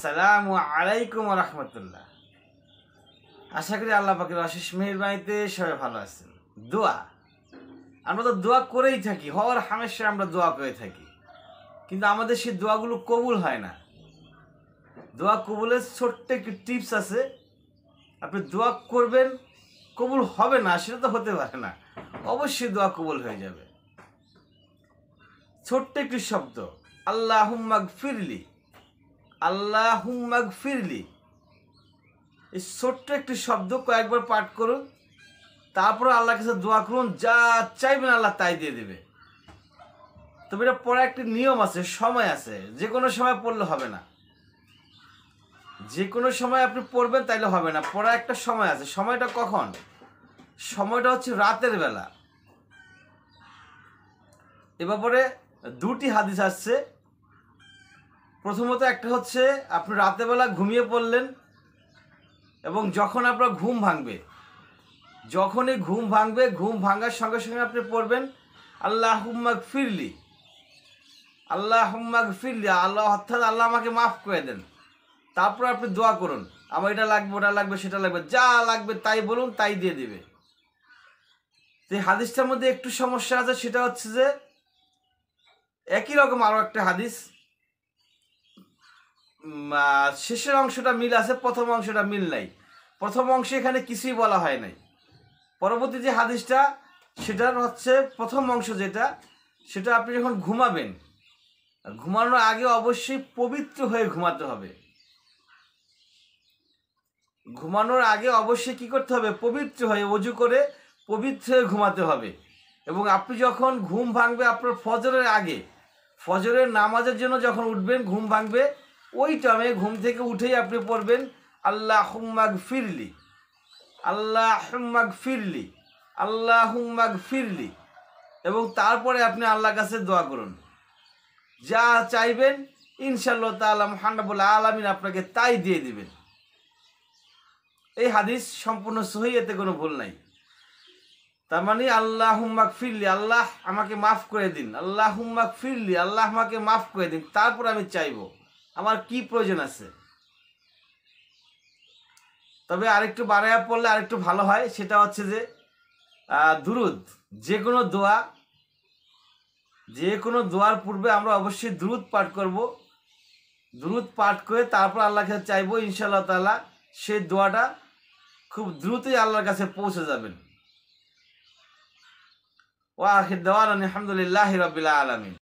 সালামু আলাইকুম রহমতুল্লাহ। আশা করি আল্লাহ পাকের অশেষ মেহেরবানিতে সবাই ভালো আছেন। দোয়া, আমরা তো দোয়া করেই থাকি, হওয়ার হামেশা আমরা দোয়া করে থাকি, কিন্তু আমাদের সেই দোয়াগুলো কবুল হয় না। দোয়া কবুলের ছোট্ট একটি টিপস আছে। আপনি দোয়া করবেন, কবুল হবে না সেটা তো হতে পারে না, অবশ্যই দোয়া কবুল হয়ে যাবে। ছোট্ট একটি শব্দ, আল্লাহুম্মা গফিরলি, আল্লাহুম্মা গফিরলি, এই ছোট্ট একটি শব্দ কয়েকবার পাঠ করুন, তারপরে আল্লাহর কাছে দোয়া করুন, যা চাইবেন আল্লাহ তাই দিয়ে দেবে। তবে এটা পড়া একটি নিয়ম আছে, সময় আছে, যে কোনো সময় পড়লে হবে না। যে কোনো সময় আপনি পড়বেন তাইলে হবে না, পড়া একটা সময় আছে। সময়টা কখন? সময়টা হচ্ছে রাতের বেলা। এ ব্যাপারে দুটি হাদিস আসছে। প্রথমত একটা হচ্ছে আপনি রাতের বেলা ঘুমিয়ে পড়লেন এবং যখন আপনার ঘুম ভাঙবে, যখনই ঘুম ভাঙবে, ঘুম ভাঙার সঙ্গে সঙ্গে আপনি পড়বেন আল্লাহুম্মা গফিরলি, আল্লাহুম্মা গফিরলি, আল্লাহ অর্থাৎ আল্লাহ আমাকে মাফ করে দেন। তারপর আপনি দোয়া করুন, আমার এটা লাগবে, ওটা লাগবে, সেটা লাগবে, যা লাগবে তাই বলুন, তাই দিয়ে দিবে। তো এই হাদিসটার মধ্যে একটু সমস্যা আছে, সেটা হচ্ছে যে একই রকম আরও একটা হাদিস, শেষের অংশটা মিল আছে, প্রথম অংশটা মিল নাই। প্রথম অংশে এখানে কিছুই বলা হয় নাই। পরবর্তী যে হাদিসটা সেটার হচ্ছে প্রথম অংশ যেটা, সেটা আপনি যখন ঘুমাবেন, ঘুমানোর আগে অবশ্যই পবিত্র হয়ে ঘুমাতে হবে। ঘুমানোর আগে অবশ্যই কি করতে হবে? পবিত্র হয়ে, অজু করে পবিত্র হয়ে ঘুমাতে হবে। এবং আপনি যখন ঘুম ভাঙবে আপনার ফজরের আগে, ফজরের নামাজের জন্য যখন উঠবেন, ঘুম ভাঙবে, ওই টাইমে ঘুম থেকে উঠেই আপনি পড়বেন আল্লাহুম্মা গফিরলি, আল্লাহুম্মা গফিরলি, আল্লাহুম্মা গফিরলি, এবং তারপরে আপনি আল্লাহর কাছে দোয়া করুন, যা চাইবেন ইনশাআল্লাহ তাআলা মহান রব্বুল আলামিন আপনাকে তাই দিয়ে দিবেন। এই হাদিস সম্পূর্ণ সহিহ, এতে কোনো ভুল নাই। তার মানে আল্লাহুম্মা গফিরলি, আল্লাহ আমাকে মাফ করে দিন, আল্লাহুম্মা গফিরলি, আল্লাহ আমাকে মাফ করে দিন, তারপর আমি চাইবো আমার কি প্রয়োজন আছে। তবে আরেকটু বাড়াইয়া পড়লে আরেকটু ভালো হয়, সেটা হচ্ছে যে দুরুদ। যে কোনো দোয়া, যে কোনো দোয়ার পূর্বে আমরা অবশ্যই দুরুদ পাঠ করব। দুরুদ পাঠ করে তারপর আল্লাহর কাছে চাইবো, ইনশাআল্লাহ তাআলা সেই দোয়াটা খুব দ্রুতই আল্লাহর কাছে পৌঁছে যাবেন। ওয়া আখির দাওয়ানা আলহামদুলিল্লাহি রাব্বিল আলামিন।